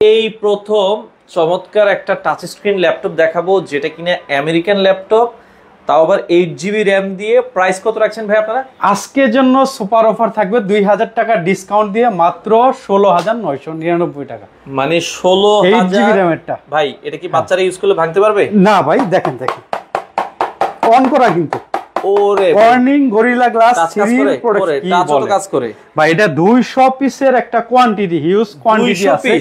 এই প্রথম চমৎকার একটা টাচ স্ক্রিন ল্যাপটপ দেখাবো, যেটা কিনা আমেরিকান ল্যাপটপ, তাও আবার 8 GB র্যাম দিয়ে। প্রাইস কত রাখছেন ভাই আপনারা? আজকের জন্য সুপার অফার থাকবে 2000 টাকা ডিসকাউন্ট দিয়ে মাত্র 16999 টাকা। মানে 16000 GB র্যামেরটা। ভাই এটা কি বাচ্চারা ইউজ করলে ভাঙতে পারবে? না ভাই, দেখেন অন করা কিন্তু। ওরে ওয়ার্নিং গরিলা গ্লাস কাজ করে ভাই। এটা 200 পিসের একটা কোয়ান্টিটি, হিউজ কোয়ান্টিটি আছে।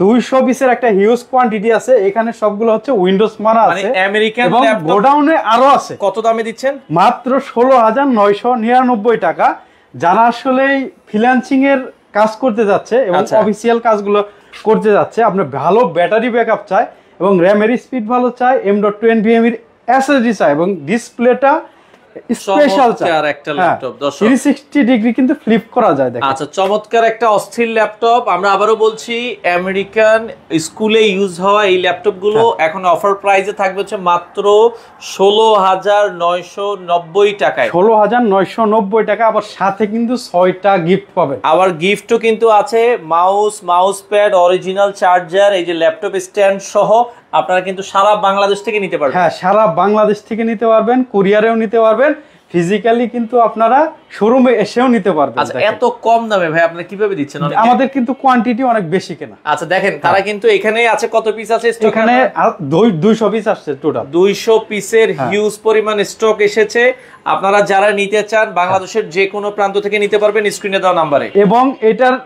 200 পিসের একটা হিউজ কোয়ান্টিটি আছে। এখানে সবগুলো হচ্ছে উইন্ডোজ মারা আছে, মানে আমেরিকান এবং গোডাউনে আরো আছে। কত দামে দিচ্ছেন? মাত্র 16999 টাকা। যারা আসলে ফ্রিল্যান্সিং এর কাজ করতে যাচ্ছে এবং অফিসিয়াল কাজগুলো করতে যাচ্ছে, আপনার ভালো ব্যাটারি ব্যাকআপ চায় এবং র্যামের স্পিড ভালো চায়, M.2 NVMe এর SSD চায়, এবং ডিসপ্লেটা স্পেশাল চায়। একটা ল্যাপটপ 360 ডিগ্রি কিন্তু ফ্লিপ করা যায়। দেখেন আচ্ছা, চমৎকার একটা অস্থির ল্যাপটপ। আমরা আবারও বলছি, আমেরিকান স্কুলে ইউজ হওয়া এই ল্যাপটপ গুলো এখন অফার প্রাইসে থাকবে হচ্ছে মাত্র 16990 টাকায়। 16990 টাকা। আবার সাথে কিন্তু 6টা গিফট পাবেন। আবার গিফটও কিন্তু আছে, মাউস প্যাড, অরিজিনাল চার্জার, এই যে ল্যাপটপ স্ট্যান্ড সহ। আপনারা কিন্তু সারা বাংলাদেশ থেকে নিতে পারবেন। হ্যাঁ, সারা বাংলাদেশ থেকে নিতে পারবেন, কুরিয়ারেও নিতে পারবেন, ফিজিক্যালি কিন্তু আপনারা শোরুমে এসেও নিতে পারবেন। আচ্ছা, এত কম দামে ভাই আপনারা কিভাবে দিচ্ছেন? আমাদের কিন্তু কোয়ান্টিটি অনেক বেশি কেনা। আচ্ছা দেখেন, তারা কিন্তু এখানে আছে কত পিস আছে স্টক? এখানে 200 পিস আসছে টোটাল। 200 পিসের হিউজ পরিমাণ স্টক এসেছে। আপনারা যারা নিতে চান বাংলাদেশের যে কোনো প্রান্ত থেকে নিতে পারবেন স্ক্রিনে দেওয়া নম্বরে। এবং এটার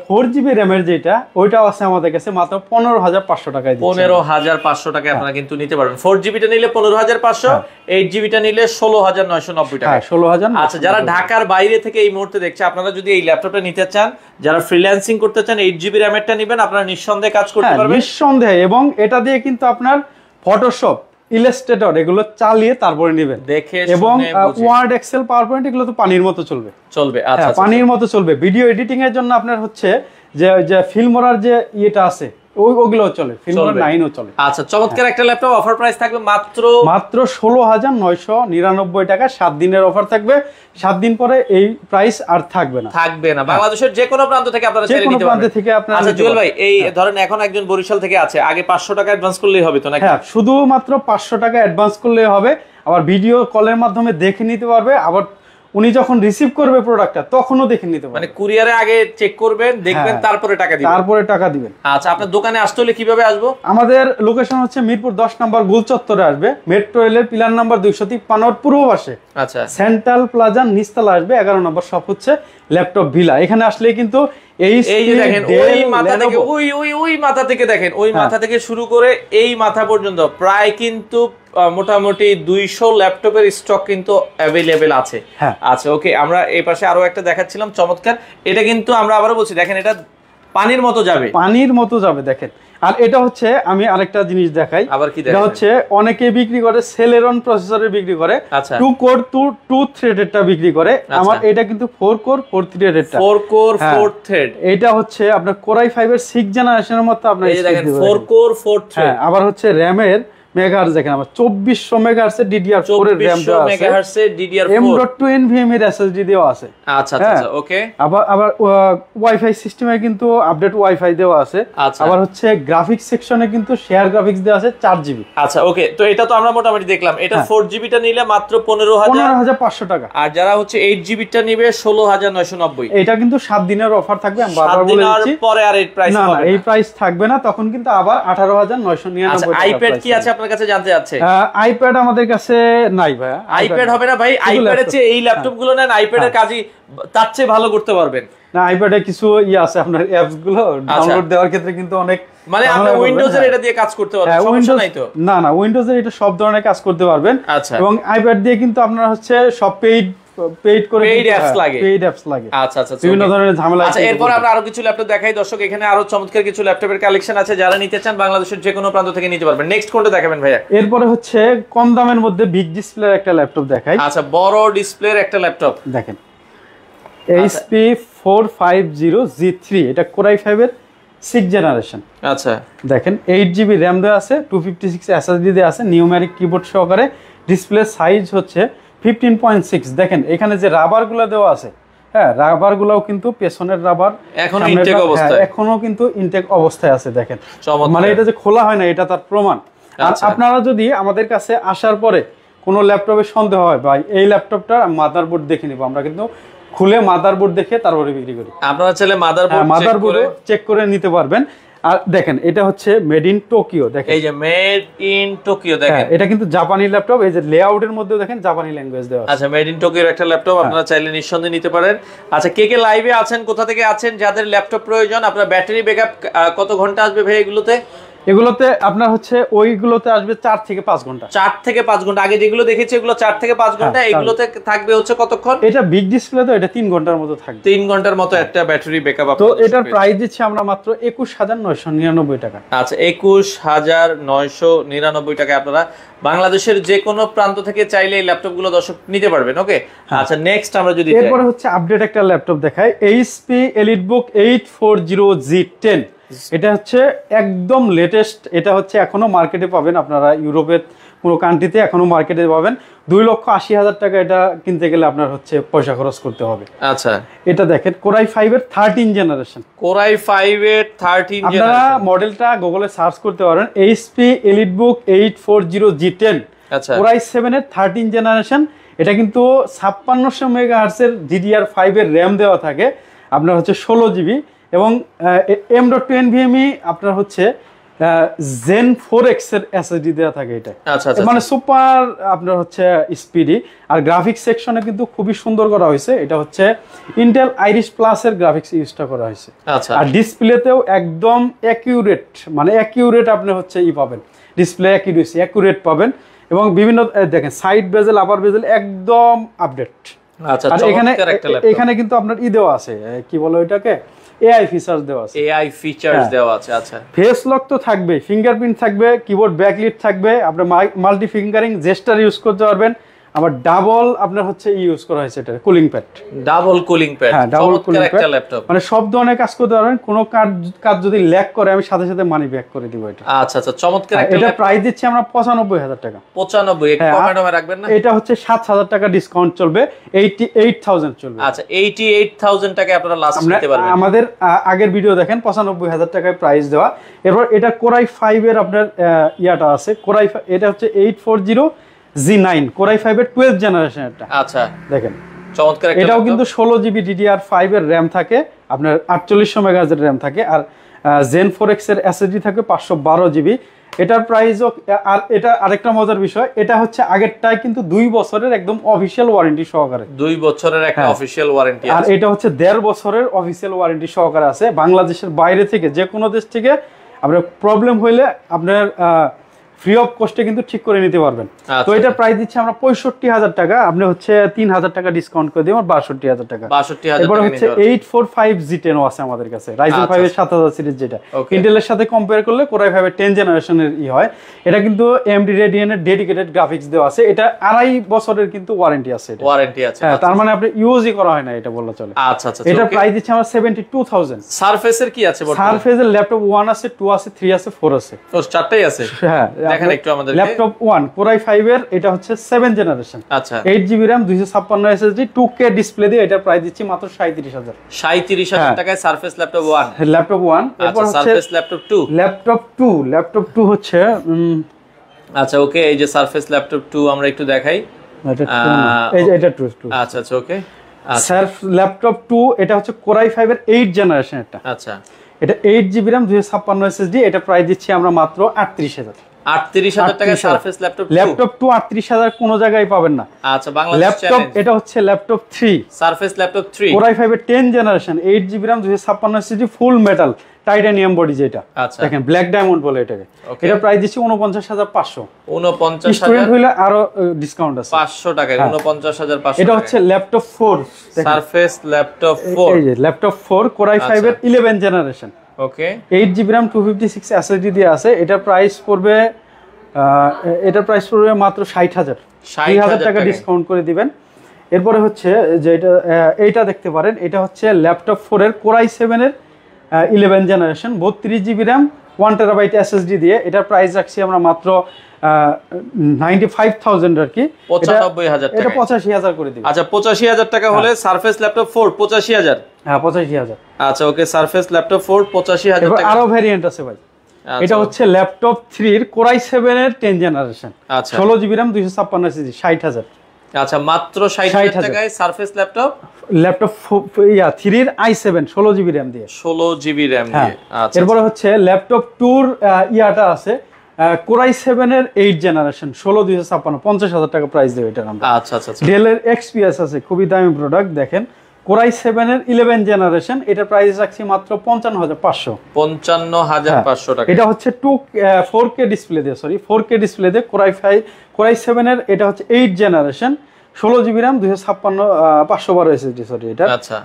4GB র্যামের যেটা, ওইটাও আছে আমাদের কাছে মাত্র 15500 টাকায়। 15500 টাকায় আপনারা কিন্তু নিতে পারবেন। 4GB টা নিলে 15500, 8GB টা নিলে 16990 টাকা। 16000। আচ্ছা, যারা ঢাকার বাইরে থেকে এই মুহূর্তে দেখছে, আপনারা যদি এই ল্যাপটপটা নিতে চান, যারা ফ্রিল্যান্সিং করতে চান, 8GB র্যামেরটা নেবেন, আপনারা নিঃসন্দেহে কাজ করতে পারবেন। নিঃসন্দেহে। এবং এটা দিয়ে কিন্তু আপনার ফটোশপ, ইলাস্ট্রেটর এগুলো চালিয়ে তারপরে নেবেন দেখে। এবং ওয়ার্ড, এক্সেল, পাওয়ারপয়েন্ট এগুলো তো পানির মতো চলবে। আচ্ছা, পানির মতো চলবে। ভিডিও এডিটিং এর জন্য আপনার হচ্ছে যে ফিল্মোরার যে ইয়েটা আছে, ওগুলো চলে, ফিল্মোরা 9ও চলে। আচ্ছা, চমৎকার একটা ল্যাপটপ। অফার প্রাইস থাকবে মাত্র 16999 টাকা। 7 দিনের অফার থাকবে। 7 দিন পরে এই প্রাইস আর থাকবে না। বাংলাদেশের যে কোনো প্রান্ত থেকে আপনারা ছেড়ে নিতে পারবেন। আচ্ছা জুয়েল ভাই, এই ধরেন এখন একজন বরিশাল থেকে আছে, আগে 500 টাকা অ্যাডভান্স করলেই হবে তো নাকি? হ্যাঁ, শুধুমাত্র 500 টাকা অ্যাডভান্স করলেই হবে। আবার ভিডিও কলের মাধ্যমে দেখে নিতে পারবে। আবার উনি যখন রিসিভ করবে প্রোডাক্টটা, তখনও দেখে নিতে পারবে। মানে কুরিয়ারে আগে চেক করবেন, দেখবেন, তারপরে টাকা দিবেন। আচ্ছা, আপনার দোকানে আসতে হলে কিভাবে আসবো? আমাদের লোকেশন হচ্ছে মিরপুর 10 নম্বর গোল চত্বরে আসবে, মেট্রো রেলের পিলার নাম্বার 253 পূর্ব পাশে। আচ্ছা, সেন্ট্রাল প্লাজা নিচতলা আসবে, 11 নম্বর শপ হচ্ছে ল্যাপটপ ভিলা। এখানে আসলে কিন্তু এই যে দেখেন, ওই মাথা থেকে ওই মাথা থেকে দেখেন, ওই মাথা থেকে শুরু করে এই মাথা পর্যন্ত প্রায় কিন্তু মোটামুটি 200 ল্যাপটপের স্টক কিন্তু অ্যাভেলেবেল আছে। আচ্ছা ওকে, আমরা এই পাশে আরো একটা দেখাচ্ছিলাম চমৎকার। এটা কিন্তু আমরা আবারও বলছি, দেখেন এটা পানির মতো যাবে, দেখেন। আর এটা হচ্ছে, আমি আরেকটা জিনিস দেখাই। এটা হচ্ছে অনেকে বিক্রি করে সেলেরন প্রসেসরের বিক্রি করে, 2 কোর 2 থ্রেডেরটা বিক্রি করে। আমার এটা কিন্তু 4 কোর 4 থ্রেডেরটা। 4 core 4 thread. এটা হচ্ছে আপনার কোরাই 5 এর 6 জেনারেশনের মতো আপনার এই দেখেন 4 কোর 4 থ্রেড। আবার হচ্ছে র‍্যামের মেগাহার্টজ দেখেন, আমার 2400 মেগাহার্টজ এর DDR4 এর র‍্যাম দেওয়া আছে, 2400 মেগাহার্টজ এর DDR4, M.2 NVMe এর SSD দেওয়া আছে। আচ্ছা ওকে। আবার ওয়াইফাই সিস্টেমে কিন্তু আপডেট ওয়াইফাই দেওয়া আছে। আবার হচ্ছে গ্রাফিক্স সেকশনে কিন্তু শেয়ার গ্রাফিক্স দেওয়া আছে 4GB। আচ্ছা ওকে, তো এটা তো আমরা মোটামুটি দেখলাম। এটা 4GB টা নিলে মাত্র 15500 টাকা। আর যারা হচ্ছে 8GB টা নেবে 16990। এটা কিন্তু 7 দিনের অফার থাকবে। আমি বারবার বলে দিচ্ছি, পরে আর এই প্রাইস হবে না, এই প্রাইস থাকবে না। তখন কিন্তু আবার 18999 টাকা। আইপ্যাড কি আছে আপনার কাছে জানতে যাচ্ছে? আইপ্যাড আমাদের কাছে নাই ভাই। আইপ্যাড হবে না ভাই, আইপ্যাডের চেয়ে এই ল্যাপটপ গুলো নেন, আইপ্যাডের কাজই তার চেয়ে ভালো করতে পারবেন। না, আইপ্যাডে কিছু আছে আপনার অ্যাপস গুলো ডাউনলোড দেওয়ার ক্ষেত্রে কিন্তু অনেক, মানে আপনি উইন্ডোজের এটা দিয়ে কাজ করতে পারবেন, সমস্যা নাই তো? না, উইন্ডোজের এটা সব ধরনের কাজ করতে পারবেন। এবং আইপ্যাড দিয়ে কিন্তু আপনার হচ্ছে সব পেইড অ্যাপস লাগে। আচ্ছা বিভিন্ন ধরনের ঝামেলা আছে। আচ্ছা, এরপর আমরা আরো কিছু ল্যাপটপ দেখাই দর্শক। এখানে আরো চমৎকার কিছু ল্যাপটপের কালেকশন আছে, যারা নিতে চান বাংলাদেশের যে কোনো প্রান্ত থেকে নিতে পারবেন। নেক্সট কোনটা দেখাবেন ভাইয়া? এরপরে হচ্ছে কম দামের মধ্যে বিগ ডিসপ্লের একটা ল্যাপটপ দেখাই। আচ্ছা, বড় ডিসপ্লের একটা ল্যাপটপ দেখেন, HP 450G3। এটা কোরাই 5 এর 6 জেনারেশন। আচ্ছা দেখেন, 8GB র‍্যাম দেওয়া আছে, 256 SSD দেওয়া আছে, নিউমেরিক কিবোর্ড সহকারে। ডিসপ্লে সাইজ হচ্ছে 15.6। দেখেন এখানে যে রাবারগুলো দেওয়া আছে, হ্যাঁ রাবার গুলাও কিন্তু পেছনের রাবার এখনো কিন্তু ইনটেক অবস্থায় আছে দেখেন, মানে এটা যে খোলা হয় না এটা তার প্রমাণ। আর আপনারা যদি আমাদের কাছে আসার পরে কোনো ল্যাপটপের সন্দেহ হয় ভাই এই ল্যাপটপটা মাদারবোর্ড দেখে নিব, আমরা কিন্তু খুলে মাদারবোর্ড দেখে তারপরে বিক্রি করি। আপনারা চাইলে মাদারবোর্ড চেক করে নিতে পারবেন। আর দেখেন এটা হচ্ছে মেড ইন টোকিও, দেখেন এই যে মেড ইন টোকিও, দেখেন এটা কিন্তু জাপানি ল্যাপটপ, এই যে লেআউটের মধ্যে দেখেন জাপানি ল্যাঙ্গুয়েজ দেওয়া আছে। আচ্ছা মেড ইন টোকিওর একটা ল্যাপটপ আপনারা চাইলে নিঃসন্দেহে নিতে পারেন। আচ্ছা কে কে লাইভে আছেন, কোথা থেকে আছেন, যাদের ল্যাপটপ প্রয়োজন, আপনার ব্যাটারি ব্যাকআপ কত ঘন্টা আসবে ভাই এগুলোতে? এগুলোতে আপনার হচ্ছে ওইগুলোতে আসবে 4 থেকে 5 ঘন্টা। 4 থেকে 5 ঘন্টা, আগে যেগুলো দেখেছি এগুলো 4 থেকে 5 ঘন্টা, এগুলোতে থাকবে হচ্ছে কতক্ষণ? এটা বিগ ডিসপ্লে তো এটা 3 ঘন্টার মতো থাকবে, 3 ঘন্টার মতো একটা ব্যাটারি ব্যাকআপ। তো এটার প্রাইস দিচ্ছি আমরা মাত্র 21999 টাকা। আচ্ছা 21999 টাকায় আপনারা বাংলাদেশের যে কোনো প্রান্ত থেকে চাইলে এই ল্যাপটপগুলো দর্শক নিতে পারবেন। ওকে আচ্ছা নেক্সট আমরা যদি এরপরে হচ্ছে আপডেট একটা ল্যাপটপ দেখাই, HP EliteBook 840G10। এটা হচ্ছে একদম লেটেস্ট, এটা হচ্ছে এখনো মার্কেটে পাবেন আপনারা, ইউরোপের কোনো কান্ট্রিতে এখনো মার্কেটে পাবেন। 2,80,000 টাকা এটা কিনতে গেলে আপনার হচ্ছে পয়সা খরচ করতে হবে। আচ্ছা এটা দেখেন Core i5 এর 13 জেনারেশন, Core i5 এর 13 জেনারেশন। আপনারা মডেলটা গুগলে সার্চ করতে পারেন HP EliteBook 840G10। আচ্ছা Core i7 এর 13 জেনারেশন, এটা কিন্তু 5600 মেগাহার্টজ এর DDR5 এর RAM দেওয়া থাকে, আপনার হচ্ছে 16 জিবি এবং M.2 NVMe আপনার হচ্ছে Zen 4X এর SSD দেওয়া থাকে এটা। আচ্ছা মানে সুপার আপনার হচ্ছে স্পিডি। আর গ্রাফিক্স সেকশনে কিন্তু খুবই সুন্দর করা হয়েছে, এটা হচ্ছে Intel Iris Plus এর গ্রাফিক্স ইউজটা করা হয়েছে। আচ্ছা আর ডিসপ্লেতেও একদম অ্যাকিউরেট, মানে অ্যাকিউরেট আপনি হচ্ছে পাবেন, ডিসপ্লে অ্যাকিউরেট পাবেন এবং বিভিন্ন দেখেন সাইড বেজেল আপার বেজেল একদম আপডেট। আচ্ছা আর এখানে কিন্তু আপনার দেওয়া আছে, কি বলে ওইটাকে, AI ফিচারস দেওয়া আছে, AI ফিচারস দেওয়া আছে। আচ্ছা ফেস লক তো থাকবে, ফিঙ্গারপ্রিন্ট থাকবে, কিবোর্ড ব্যাকলিট থাকবে, আপনি মাল্টি ফিঙ্গারিং জেস্টার ইউজ করতে পারবেন। আবার ডাবল আপনার হচ্ছে ইউজ করা হয়েছে, এটা cooling pad, double cooling pad, হ্যাঁ ডাবল কুলিং প্যাড, ল্যাপটপ মানে সব ধরনের কাজ করতে পারবেন। কোনো কাজ যদি ল্যাগ করে আমি সাথে সাথে মানি ব্যাক করে দিব এটা। আচ্ছা আচ্ছা চমৎকার একটা এটা প্রাইস দিচ্ছি আমরা 95,000 টাকা। 95 একটু কমে রাখবেন না? এটা হচ্ছে 7,000 টাকা ডিসকাউন্ট চলবে, 88,000 চলবে। আচ্ছা 88,000 টাকায় আপনারা লাস্ট নিতে পারবেন। আমাদের আগের ভিডিও দেখেন 95,000 টাকায় প্রাইস দেওয়া। এরপর এটা Core i5 এর আপনার ইয়াটা আছে, Core i5 এটা হচ্ছে 840G9 Core i5 এর 12th জেনারেশন এটা। আচ্ছা দেখেন চমৎকার একটা, এটাও কিন্তু 16 জিবি DDR5 এর RAM থাকে, আপনার 4800 মেগাহার্টজ এর RAM থাকে, আর Zen 4X এর SSD থাকে 512 জিবি। এটার প্রাইসও, আর এটা আরেকটা মজার বিষয়, এটা হচ্ছে আগেরটাই কিন্তু 2 বছরের একদম অফিশিয়াল ওয়ারেন্টি সহকারে, 2 বছরের একটা অফিশিয়াল ওয়ারেন্টি আছে। আর এটা হচ্ছে 1.5 বছরের অফিশিয়াল ওয়ারেন্টি সহকারে আছে। বাংলাদেশের বাইরে থেকে যে কোনো দেশ থেকে আপনার প্রবলেম হইলে আপনার ফ্রি অফ কস্টে কিন্তু ঠিক করে নিতে পারবেন। তো এটা প্রাইস দিচ্ছি আমরা 65,000 টাকা, আপনি হচ্ছে 3,000 টাকা ডিসকাউন্ট করে দিই, 62,000 টাকা। 62,000 এরপর হচ্ছে 845G10 আছে আমাদের কাছে, Ryzen 5 এর 7000 সিরিজ, যেটা ইন্টেলের সাথে কম্পেয়ার করলে Core i5 এর 10 জেনারেশনের হয়। এটা কিন্তু AMD Radeon এর ডেডিকেটেড গ্রাফিক্স দেওয়া আছে, এটা 2.5 বছরের কিন্তু ওয়ারেন্টি আছে, এটা ওয়ারেন্টি আছে। হ্যাঁ, তার মানে আপনি ইউজই করা হয় না এটা বললে চলে। আচ্ছা আচ্ছা এটা প্রাইস দিচ্ছি আমরা 72,000। সারফেস এর কি আছে বর্তমানে? সারফেস এর ল্যাপটপ 1 আছে, 2 আছে, 3 আছে, 4 আছে, ও চারটাই আছে। হ্যাঁ দেখেন একটু আমাদের ল্যাপটপ 1 Core i5 এর, এটা হচ্ছে 7 জেনারেশন। আচ্ছা 8GB RAM 256 SSD 2K display দিয়ে এটা প্রাইস দিচ্ছি মাত্র 37,000। 37,000 টাকায় সারফেস ল্যাপটপ 1। ল্যাপটপ 1। এরপর হচ্ছে সারফেস ল্যাপটপ 2। ল্যাপটপ 2 হচ্ছে আচ্ছা ওকে, এই যে সারফেস ল্যাপটপ 2 আমরা একটু দেখাই। এটা 2। আচ্ছা আচ্ছা ওকে, সারফ ল্যাপটপ 2 এটা হচ্ছে Core i5 এর 8 জেনারেশন এটা। আচ্ছা এটা 8GB RAM 256 SSD, এটা প্রাইস দিচ্ছি আমরা মাত্র 38,000। 38,000 টাকায় সারফেস ল্যাপটপ 2। 38,000 কোন জায়গায় পাবেন না। আচ্ছা বাংলাদেশ ল্যাপটপ, এটা হচ্ছে laptop 3 surface laptop 3 Core i5 এর 10 জেনারেশন 8GB RAM 256 SSD ফুল মেটাল টাইটানিয়াম বডি, যেটা দেখেন ব্ল্যাক ডায়মন্ড বলে এটাকে। এটা প্রাইস দিচ্ছি 49,500। 49,000 স্টুডেন্ট হইলে আরো ডিসকাউন্ট আছে 500 টাকায় 49,500। এটা হচ্ছে ল্যাপটপ 4 সারফেস ল্যাপটপ 4। এই যে ল্যাপটপ 4 Core i5 এর 11 জেনারেশন। ওকে 8GB RAM 256 SSD দিয়ে আছে। এটা প্রাইস পড়বে মাত্র 60,000। 2,000 টাকা ডিসকাউন্ট করে দিবেন। এরপরে হচ্ছে যে এইটা দেখতে পারেন, এটা হচ্ছে ল্যাপটপ 4 এর Core i7 এর 11 generation 32GB RAM 1 terabyte SSD দিয়ে। এটার প্রাইস রাখছি আমরা মাত্র 95,000 আর কি, 95,000 টাকা, এটা 85,000 করে দিব। আচ্ছা 85,000 টাকা হলে সারফেস ল্যাপটপ 4 85,000। হ্যাঁ 85,000। আচ্ছা ওকে, সারফেস ল্যাপটপ 4 85,000 টাকা। আরো ভেরিয়েন্ট আছে ভাই, এটা হচ্ছে ল্যাপটপ 3 এর Core i7 এর 10 জেনারেশন, আচ্ছা 16 জিবি RAM 256 SSD 60,000। আচ্ছা মাত্র 60,000 টাকায় সারফেস ল্যাপটপ 3 এর i7 16 জিবি RAM দিয়ে, 16 জিবি RAM দিয়ে। আচ্ছা এরপরে হচ্ছে ল্যাপটপ 2 ইয়াটা আছে Core i7 এর 8 জেনারেশন 16 256 50,000 টাকা প্রাইস দেব এটার আমরা। আচ্ছা আচ্ছা ডেল এর XPS আছে, খুবই দামি প্রোডাক্ট। দেখেন Core i7 এর 11 জেনারেশন, এটা প্রাইস রাখছি মাত্র 55,500। 55,500 টাকা। এটা হচ্ছে 4K ডিসপ্লে দিয়ে, 4K ডিসপ্লে দিয়ে Core i7 এর, এটা হচ্ছে 8 generation 16 GB RAM 256 512 SSD sorry এটা। আচ্ছা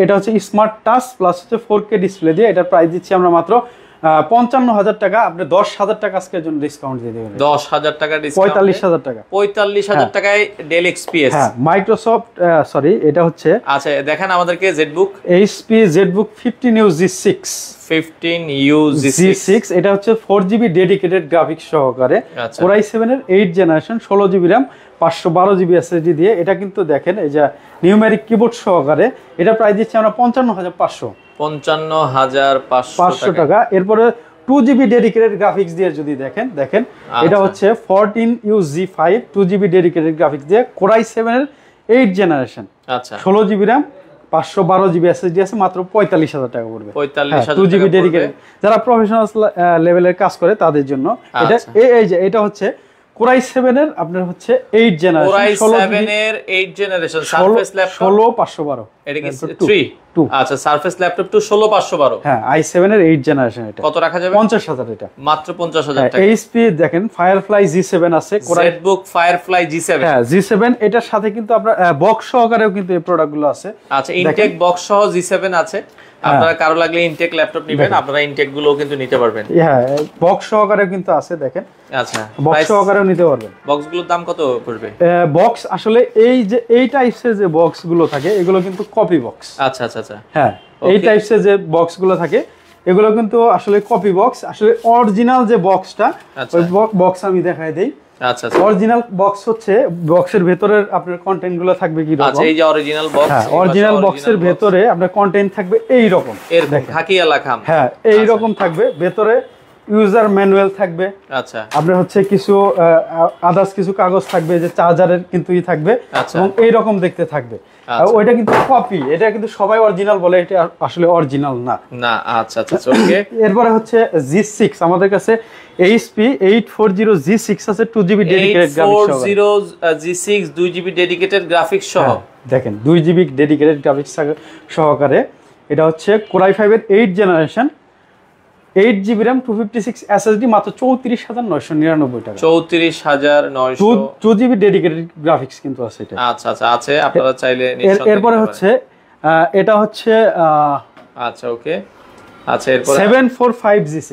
এটা হচ্ছে স্মার্ট টাচ প্লাস হচ্ছে 4K ডিসপ্লে দিয়ে, এটার প্রাইস দিচ্ছি আমরা মাত্র 55,000 টাকা। আপনি 10,000 টাকা আজকের জন্য ডিসকাউন্ট দিয়ে দেবেন। 10,000 টাকা ডিসকাউন্ট, 45,000 টাকা। 45,000 টাকায় ডেল XPS। হ্যাঁ মাইক্রোসফট সরি এটা হচ্ছে, আচ্ছা দেখেন আমাদেরকে Jetbook HP ZBook 15U G6 15U G6, এটা হচ্ছে 4GB ডেডিকেটেড গ্রাফিক্স সহকারে Core i7 এর 8 generation 16 GB RAM 512 GB SSD দিয়ে। এটা কিন্তু দেখেন এই যে নিউমেরিক কিবোর্ড সহকারে, এটা প্রাইস দিচ্ছি আমরা 55,500। 55,500 টাকা। এরপরে 2GB ডেডিকেটেড গ্রাফিক্স দিয়ে যদি দেখেন এটা হচ্ছে 14U G5 2GB dedicated graphics দিয়ে Core i7 এর 8 জেনারেশন, আচ্ছা 16 জিবি RAM 512 জিবি SSD আছে, মাত্র 45,000 টাকা পড়বে। 45,000 2GB ডেডিকেটেড, যারা প্রফেশনাল লেভেলের কাজ করে তাদের জন্য এটা। এই যে এটা হচ্ছে Core i7 এর আপনার হচ্ছে 8 জেনারেশন, Core i7 এর 8 জেনারেশন সারফেস ল্যাপটপ 16512। এটা কি 3? আচ্ছা সারফেস ল্যাপটপ 2 16512। হ্যাঁ i7 এর 8 জেনারেশন, এটা কত রাখা যাবে? 50,000 এটা মাত্র 50,000 টাকা। HP দেখেন Firefly G7 আছে, ZBook Firefly G7। হ্যাঁ G7 এটার সাথে কিন্তু আপনার বক্স সহকারেও কিন্তু এই প্রোডাক্টগুলো আছে। আচ্ছা ইনটেক বক্স সহ G7 আছে, আপনারা কারো লাগলে ইনটেক ল্যাপটপ নেবেন, আপনারা ইনটেক গুলো কিন্তু নিতে পারবেন। হ্যাঁ বক্স সহকারেও কিন্তু আছে দেখেন। আচ্ছা বক্স সহকারেও নিতে পারবেন। বক্স গুলোর দাম কত পড়বে? বক্স আসলে এই যে এই টাইপসের যে বক্স গুলো থাকে এগুলো কিন্তু কপি বক্স। আচ্ছা আচ্ছা আচ্ছা হ্যাঁ এই টাইপসের যে বক্স গুলো থাকে এগুলো কিন্তু আসলে কপি বক্স। আসলে অরিজিনাল যে বক্সটা, ওই বক্স আমি দেখাই দেই। আচ্ছা আচ্ছা অরিজিনাল বক্স হচ্ছে বক্সের ভেতরের আপনার কন্টেন্ট গুলো থাকবে কি রকম। আচ্ছা এই যে অরিজিনাল বক্স, হ্যাঁ অরিজিনাল বক্সের ভেতরে আপনার কন্টেন্ট থাকবে এই রকম, এরকম হাকিয়া লাখাম। হ্যাঁ এই রকম থাকবে, ভেতরে ইউজার ম্যানুয়াল থাকবে। আচ্ছা আপনার হচ্ছে কিছু আদার্স কিছু কাগজ থাকবে, যে চার্জারের কিন্তু ই থাকবে এবং এই রকম দেখতে থাকবে। ওইটা কিন্তু কপি, এটা কিন্তু সবাই অরিজিনাল বলে, এটা আসলে অরিজিনাল না। না আচ্ছা আচ্ছা ওকে। এরপরে হচ্ছে G6 আমাদের কাছে HP 840 G6 আছে 2GB ডেডিকেটেড গ্রাফিক্স সহ। 840 G6 2GB ডেডিকেটেড গ্রাফিক্স সহ, দেখেন 2GB ডেডিকেটেড গ্রাফিক্স সহকারে। এটা হচ্ছে Core i5 এর 8 জেনারেশন 8GB RAM 256 SSD মাত্র 34,999 টাকা। 34,900। 2GB ডেডিকেটেড গ্রাফিক্স কিন্তু আছে এটা। আচ্ছা আচ্ছা আছে, আপনারা চাইলে নিঃসন্দেহে। এরপরে হচ্ছে এটা হচ্ছে আচ্ছা ওকে। আচ্ছা এরপর 745 G6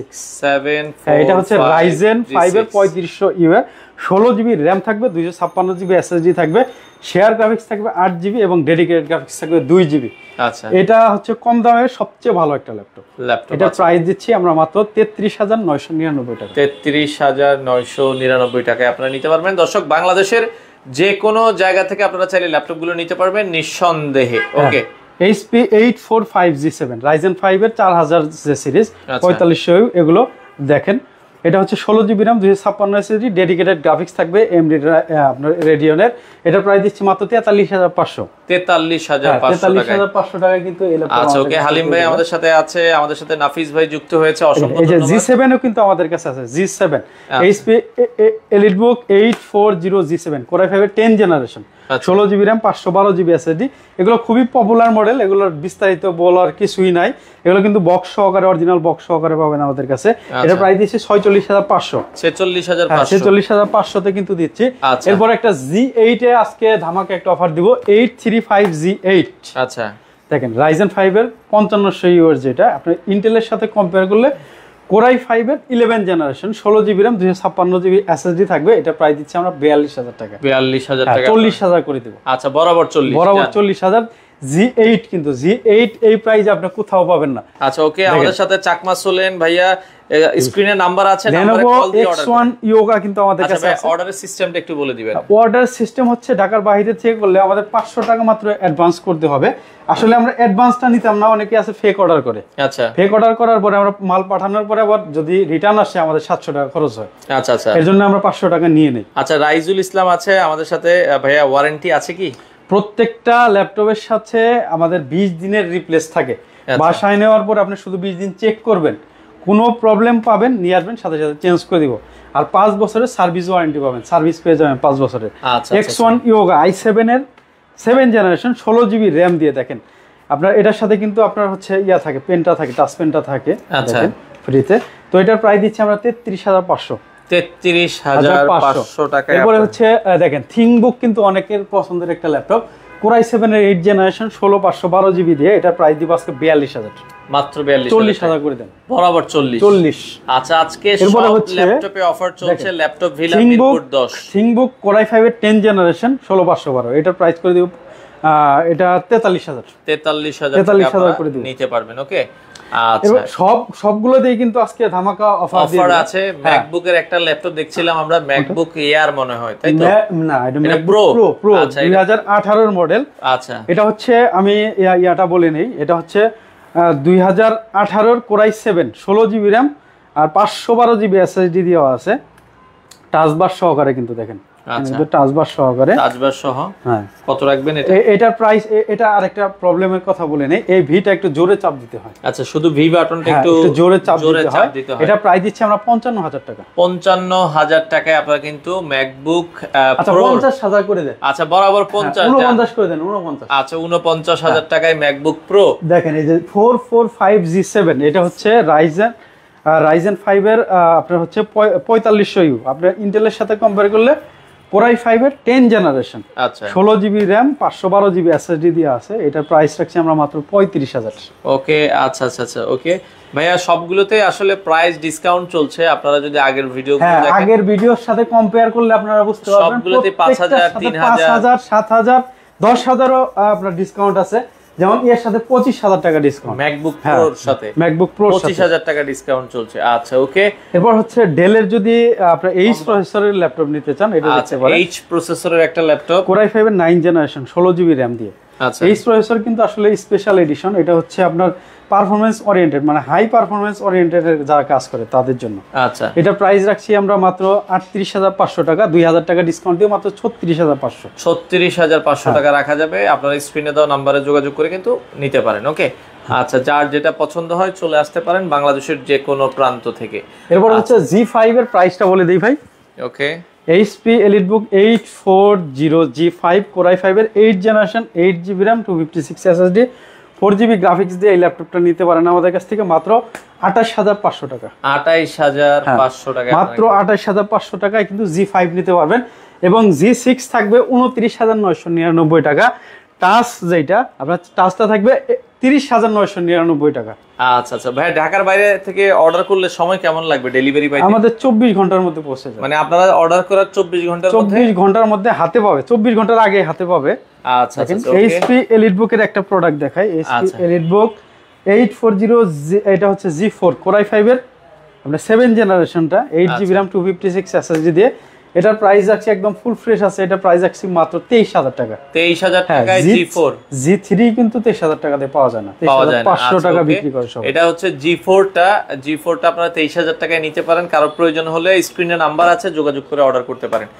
এটা হচ্ছে Ryzen 5 এর 3500U এর 16GB RAM থাকবে, 256GB SSD থাকবে, শেয়ার গ্রাফিক্স থাকবে 8GB এবং ডেডিকেটেড গ্রাফিক্স থাকবে 2GB। আচ্ছা এটা হচ্ছে কম দামের সবচেয়ে ভালো একটা ল্যাপটপ। এটা প্রাইস দিচ্ছি আমরা মাত্র 33,999 টাকা। 33,999 টাকায় আপনারা নিতে পারবেন। দর্শক বাংলাদেশের যে কোনো জায়গা থেকে আপনারা চাইলে ল্যাপটপগুলো নিতে পারবেন নিঃসন্দেহে। ওকে HP 845 G7 Ryzen 5 এর 4000 যে সিরিজ 4500 এগুলো দেখেন। এটা হচ্ছে 16GB RAM 256 SSD dedicated graphics থাকবে AMD আপনার রেডিয়নের। এটা প্রাইস দিচ্ছি মাত্র 43,500। 43,500 টাকা কিন্তু এই ল্যাপটপ। আচ্ছা ওকে হালিম ভাই আমাদের সাথে আছে, আমাদের সাথে নাফিস ভাই যুক্ত হয়েছে, অসংখ্য এই যে ধন্যবাদ। G7 ও কিন্তু আমাদের কাছে আছে, G7 HP EliteBook 840 G7 Core i5 এর 10 generation 16GB RAM 512GB SSD। এগুলো খুবই পপুলার মডেল, এগুলোর বিস্তারিত বলার কিছুই নাই। এগুলো কিন্তু বক্স সহকারে অরিজিনাল বক্স সহকারে পাবেন আমাদের কাছে। এটা প্রাইস দিচ্ছি 46,500। 46,500 তে কিন্তু দিচ্ছি। এরপর একটা G8 এ আজকে ধামাকা একটা অফার দিব, 835 G8। আচ্ছা দেখেন Ryzen 5 এর 5500U এর, যেটা আপনি ইন্টেলের সাথে কম্পেয়ার করলে Core i5 এর 11 generation 16GB RAM 256GB SSD থাকবে। এটা প্রাইস দিচ্ছি আমরা 42,000 টাকা। 42,000 টাকা 40,000 করে দেব। আচ্ছা বরাবর 40,000। বরাবর 40,000। G8 কিন্তু G8 এই প্রাইসে আপনি কোথাও পাবেন না। আচ্ছা ওকে, আমাদের সাথে চাকমা সোলেন ভাইয়া স্ক্রিনে নাম্বার আছে, নম্বরে কল দিয়ে অর্ডার X1 Yoga কিন্তু আমাদের কাছে আছে। অর্ডারের সিস্টেমটা একটু বলে দিবেন। অর্ডার সিস্টেম হচ্ছে ঢাকার বাইরে থেকে করলে আমাদের 500 টাকা মাত্র অ্যাডভান্স করতে হবে। আসলে আমরা অ্যাডভান্সটা নিতাম না, অনেকে আছে ফেক অর্ডার করে। আচ্ছা, ফেক অর্ডার করার পরে আমরা মাল পাঠানোর পরে আবার যদি রিটার্ন আসে আমাদের 700 টাকা খরচ হয়। আচ্ছা আচ্ছা, এর জন্য আমরা 500 টাকা নিয়ে নেই। আচ্ছা, রাইজুল ইসলাম আছে আমাদের সাথে, ভাইয়া ওয়ারেন্টি আছে কি? প্রত্যেকটা ল্যাপটপের সাথে আমাদের 20 দিনের রিপ্লেস থাকে। বাসায় নেওয়ার পর আপনি শুধু 20 দিন চেক করবেন, কোনো প্রবলেম পাবেন নিয়ে আসবেন, সাথে সাথে চেঞ্জ করে দিব। আর 5 বছরের সার্ভিস ওয়ারেন্টি পাবেন, সার্ভিস পেয়ে যাবেন 5 বছরের। X1 Yoga i7 এর 7 জেনারেশন 16 জিবি র্যাম দিয়ে দেখেন আপনার এটার সাথে কিন্তু আপনার হচ্ছে ইয়া থাকে, পেনটা থাকে, টাচ পেনটা থাকে দেখেন ফ্রিতে। তো এটার প্রাইস দিচ্ছি আমরা 33,500। 33,500 টাকা। এরপরে হচ্ছে দেখেন থিংবুক কিন্তু অনেকের পছন্দের একটা ল্যাপটপ, Core i7 এর 8 জেনারেশন 16512 জিবি দিয়ে, এটার প্রাইস দিব আজকে 42,000 মাত্র। 40,000 করে দেন, বরাবর 40। আচ্ছা, আজকে সব ল্যাপটপে অফার চলছে, laptop villa Mirpur 10 ThinkBook Core i5 এর 10 জেনারেশন 16512, এটার প্রাইস করে দিব এটা 43,000 করে দিব, নিতে পারবেন। ওকে, আচ্ছা, সবগুলোতেই কিন্তু আজকে ধামাকা অফার আছে। ম্যাকবুকের একটা ল্যাপটপ দেখছিলাম আমরা, ম্যাকবুক এয়ার মনে হয়, তাই তো? না, এটা প্রো 2018 এর মডেল। আচ্ছা, এটা হচ্ছে আমি ইয়াটা বলে নেই, এটা হচ্ছে 2018 Core i7 16 জিবি র্যাম আর 512 জিবি এসএসডি দেওয়া আছে, টাচবার সহকারে কিন্তু দেখেন। আচ্ছা, টাচবার সহকারে, টাচবার সহ। হ্যাঁ, কত রাখবেন এটা? এটার প্রাইস, এটা আরেকটা প্রবলেমের কথা বলে নেই, এই ভিটা একটু জোরে চাপ দিতে হয়। আচ্ছা, শুধু ভি বাটনটা একটু জোরে চাপ দিতে হয়। এটা প্রাইস দিচ্ছি আমরা 55,000 টাকা। 55,000 টাকায় আপনারা কিন্তু ম্যাকবুক প্রো 50,000 করে দেন। আচ্ছা, বরাবর 49 করে দেন, 49। আচ্ছা, 49,000 টাকায় ম্যাকবুক প্রো দেখেন, এই যে 445G7, এটা হচ্ছে রাইজেন 5 এর আপনার হচ্ছে 4500U, আপনার ইন্টেলের সাথে কম্পেয়ার করলে Core i5 এর 10 জেনারেশন, আচ্ছা, 16 জিবি র্যাম 512 জিবি এসএসডি দিয়ে আছে, এটার প্রাইস রাখছি আমরা মাত্র 35,000। ওকে, আচ্ছা আচ্ছা আচ্ছা, ওকে ভাইয়া, সবগুলোতে আসলে প্রাইস ডিসকাউন্ট চলছে, আপনারা যদি আগের ভিডিওগুলো দেখেন, আগের ভিডিওর সাথে কম্পেয়ার করলে আপনারা বুঝতে পারবেন সবগুলোতে 5,000 3,000 7,000 10,000ও আপনার ডিসকাউন্ট আছে। যেমন এর সাথে 25,000 টাকা ডিসকাউন্ট, ম্যাকবুক প্রোর সাথে 25,000 টাকা ডিসকাউন্ট চলছে। আচ্ছা, ওকে। এরপর হচ্ছে ডেলের যদি আপনার এইচ প্রসেসরের ল্যাপটপ নিতে চান, এটা দেখতে পারেন, এইচ প্রসেসরের একটা ল্যাপটপ Core i5 এর 9 জেনারেশন 16 জিবি র্যাম দিয়ে। আচ্ছা, এইচ প্রসেসর কিন্তু আসলে স্পেশাল এডিশন, এটা হচ্ছে আপনার পারফরম্যান্স ওরিয়েন্টেড, মানে হাই পারফরম্যান্স ওরিয়েন্টেড যারা কাজ করে তাদের জন্য। আচ্ছা, এটা প্রাইস রাখছি আমরা মাত্র 38,500 টাকা, 2,000 টাকা ডিসকাউন্ট দিয়ে মাত্র 36,500। 36,500 টাকা রাখা যাবে, আপনারা স্ক্রিনে দেওয়া নম্বরে যোগাযোগ করে কিন্তু নিতে পারেন। ওকে, আচ্ছা, যার যেটা পছন্দ হয় চলে আসতে পারেন বাংলাদেশের যে কোনো প্রান্ত থেকে। এরপর হচ্ছে G5 এর প্রাইসটা বলে দেই ভাই। ওকে, HP EliteBook 840G5 Core i5 এর 8 generation 8 GB RAM 256 SSD 4 GB graphics দিয়ে এই ল্যাপটপটা নিতে পারেন আমাদের কাছ থেকে মাত্র 28,500 টাকা। 28,500 টাকা, মাত্র 28,500 টাকায় কিন্তু G5 নিতে পারবেন। এবং G6 থাকবে 29,999 টাকা, টাচ যেটা আপনার টাচটা থাকবে 30,999 টাকা। আচ্ছা আচ্ছা ভাই, ঢাকার বাইরে থেকে অর্ডার করলে সময় কেমন লাগবে ডেলিভারি পাইতে? আমাদের 24 ঘন্টার মধ্যে পৌঁছে যাবে। মানে আপনারা অর্ডার করার 24 ঘন্টার মধ্যে হাতে পাবে, 24 ঘন্টার আগে হাতে পাবে। আচ্ছা আচ্ছা, HP EliteBook এর একটা প্রোডাক্ট দেখাই, HP EliteBook 840, এটা হচ্ছে G4 Core i5 এর আপনার 7 জেনারেশনটা 8 জিবি RAM 256 SSD দিয়ে, এটার প্রাইস আছে একদম ফুল ফ্রেশ আছে, এটা প্রাইস আছে মাত্র 23,000 টাকা। 23,000 টাকায় G4। G3 কিন্তু 23,000 টাকা দিয়ে পাওয়া যায় না, 23,500 টাকা বিক্রি করে সব। এটা হচ্ছে G4টা আপনারা 23,000 টাকায় নিতে পারেন, কারো প্রয়োজন হলে স্ক্রিনে নাম্বার আছে, যোগাযোগ করে অর্ডার করতে পারেন।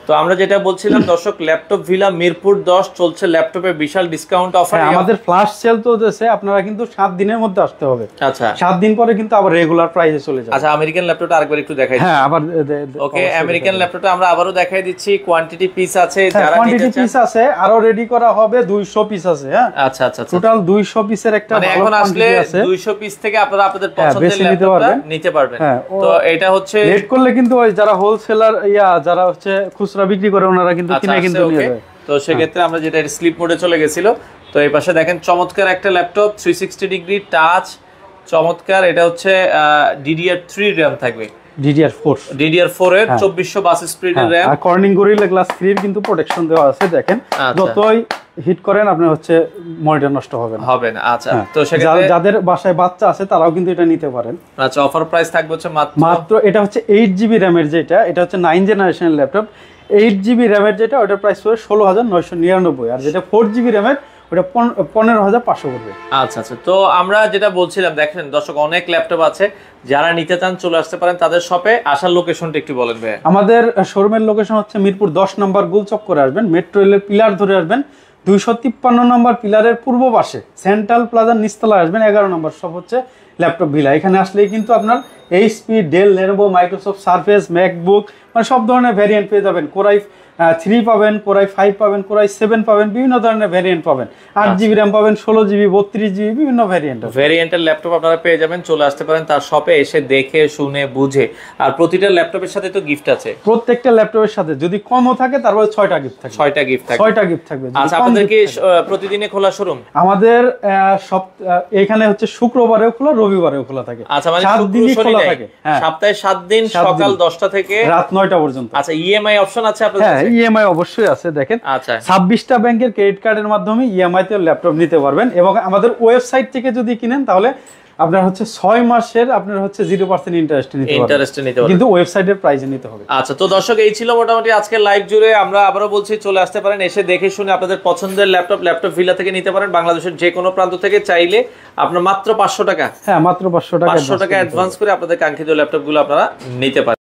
তো আমরা যেটা বলছিলাম দর্শক, ল্যাপটপ ভিলা মিরপুর 10 চলছে ল্যাপটপে বিশাল ডিসকাউন্ট অফার। আমাদের ফ্ল্যাশ সেল তো চলছে, আপনারা কিন্তু 7 দিনের মধ্যে আসতে হবে। আচ্ছা, 7 দিন পরে কিন্তু আবার রেগুলার প্রাইসে চলে যাবে। আচ্ছা, আমেরিকান ল্যাপটপটা আরেকবার একটু দেখাই। হ্যাঁ, আবার ওকে, আমেরিকান ল্যাপটপটা আমরা আবারো দেখাই দিচ্ছি। কোয়ান্টিটি পিস আছে, যারা কোয়ান্টিটি পিস আছে আরো রেডি করা হবে, 200 পিস আছে। হ্যাঁ, আচ্ছা আচ্ছা, টোটাল 200 পিসের একটা মানে এখন আসলে 200 পিস থেকে আপনারা আপনাদের পছন্দের ল্যাপটপটা নিতে পারবেন। তো এটা হচ্ছে লেট করলে কিন্তু ওই যারা হোলসেলার যারা হচ্ছে খুচরা বিক্রি করে ওনারা কিন্তু কিনে কিন্তু নিয়ে যায়। তো সেক্ষেত্রে আমরা যেটা স্লিপ মোডে চলে গেছিল, তো এই পাশে দেখেন চমৎকার একটা ল্যাপটপ 360 ডিগ্রি টাচ, চমৎকার। এটা হচ্ছে DDR3 র্যাম থাকবে, DDR4 এর 2400 বাস স্পিডের র্যাম, আর কর্নিং গরিলা গ্লাস 3 এর কিন্তু প্রোটেকশন দেওয়া আছে। দেখেন যতই হিট করেন আপনার হচ্ছে মনিটর নষ্ট হবে না। আচ্ছা, তো সেক্ষেত্রে যাদের বাসায় বাচ্চা আছে তারাও কিন্তু এটা নিতে পারেন। আচ্ছা, অফার প্রাইস থাকবে হচ্ছে মাত্র এটা হচ্ছে 8GB র্যামের এটা হচ্ছে 9th জেনারেশনের ল্যাপটপ। 8GB র্যামের যেটা ওটার প্রাইস পড়বে 16,999, আর যেটা 4GB র্যামের ওটা 15,500 পড়বে। আচ্ছা আচ্ছা, তো আমরা যেটা বলছিলাম, দেখেন দর্শক অনেক ল্যাপটপ আছে, যারা নিতে চান চলে আসতে পারেন তাদের শপে। আসার লোকেশনটা একটু বলেন ভাই। আমাদের শোরুমের লোকেশন হচ্ছে মিরপুর 10 নম্বর গোলচক করে আসবেন, মেট্রো রেলের পিলার ধরে আসবেন, 253 নম্বর পিলারের পূর্ব পাশে সেন্ট্রাল প্লাজার নিচতলায় আসবেন, 11 নম্বর শপ হচ্ছে ল্যাপটপ ভিলা। এখানে আসলেই কিন্তু আপনার HP, Dell, Lenovo, Microsoft Surface, MacBook মানে সব ধরনের ভ্যারিয়েন্ট পেয়ে যাবেন। কোরাই 3 পাবেন, কোরাই 5 পাবেন, কোরাই 7 পাবেন, বিভিন্ন ধরনের ভ্যারিয়েন্ট পাবেন। 8GB র্যাম পাবেন, 16GB, 32GB, বিভিন্ন ভ্যারিয়েন্টের ল্যাপটপ আপনারা পেয়ে যাবেন। চলে আসতে পারেন তার শপে, এসে দেখে শুনে বুঝে। আর প্রতিটা ল্যাপটপের সাথে তো গিফট আছে, প্রত্যেকটা ল্যাপটপের সাথে যদি কমও থাকে তারপরে 6টা গিফট থাকবে। 6টা গিফট থাকবে। আচ্ছা, আপনাদের কি প্রতিদিনে খোলা শোরুম? আমাদের এখানে হচ্ছে শুক্রবারেও খোলা, রবিবারেও খোলা থাকে। আচ্ছা, মানে 7 দিনই খোলা থাকে। সপ্তাহে 7 দিন সকাল 10টা থেকে রাত 9টা পর্যন্ত। আচ্ছা, ইএমআই অপশন আছে আপনাদের? হ্যাঁ, ইএমআই অবশ্যই আছে। দেখেন, আচ্ছা, 26টা ব্যাংকের ক্রেডিট কার্ডের মাধ্যমে ইএমআই তে ল্যাপটপ নিতে পারবেন, এবং আমাদের ওয়েবসাইট থেকে যদি কিনেন তাহলে আপনার হচ্ছে 6 মাসের আপনার হচ্ছে 0% ইন্টারেস্টে নিতে পারবেন, কিন্তু ওয়েবসাইটের প্রাইসে নিতে হবে। আচ্ছা, তো দর্শক এই ছিল মোটামুটি আজকে লাইভ জুড়ে। আমরা আবারও বলছি, চলে আসতে পারেন, এসে দেখে শুনে আপনাদের পছন্দের ল্যাপটপ ভিলা থেকে নিতে পারেন। বাংলাদেশের যে কোনো প্রান্ত থেকে চাইলে আপনার মাত্র 500 টাকা, হ্যাঁ মাত্র 500 টাকা অ্যাডভান্স করে আপনাদের কাঙ্ক্ষিত ল্যাপটপগুলো আপনারা নিতে পারেন।